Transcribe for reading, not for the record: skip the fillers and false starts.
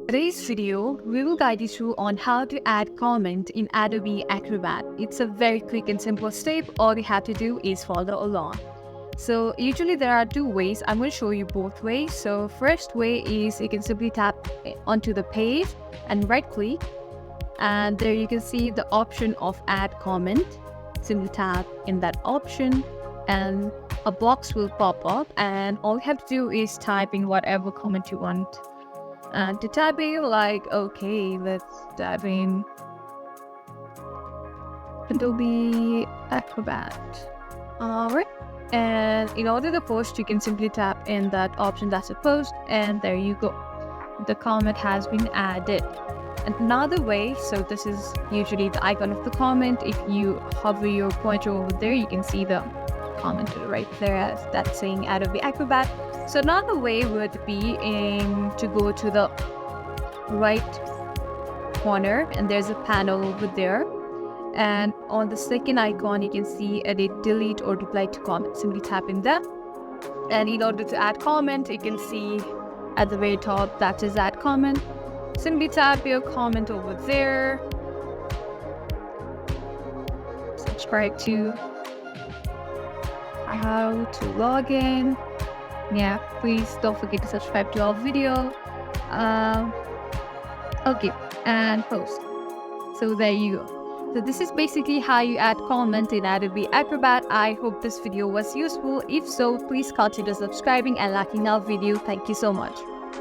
Today's video, we will guide you through on how to add comment in Adobe Acrobat. It's a very quick and simple step. All you have to do is follow along. So usually there are two ways. I'm going to show you both ways. So first way is you can simply tap onto the page and right click, and there you can see the option of add comment. Simply tap in that option and a box will pop up, and all you have to do is type in whatever comment you want. And to type in, like, okay, let's type in Adobe Acrobat. Alright. And in order to post, you can simply tap in that option that's a post, and there you go. The comment has been added. And another way, so this is usually the icon of the comment. If you hover your pointer over there, you can see the comment right there as that's saying Adobe Acrobat. So another way would be to go to the right corner, and there's a panel over there. And on the second icon, you can see edit, delete, or reply to comment. Simply tap in that. And in order to add comment, you can see at the very top that is add comment. Simply tap your comment over there. Subscribe to how to log in. Yeah, please don't forget to subscribe to our video. Okay, and post. So there you go. So this is basically how you add comment in Adobe Acrobat. I hope this video was useful. If so, please consider subscribing and liking our video. Thank you so much.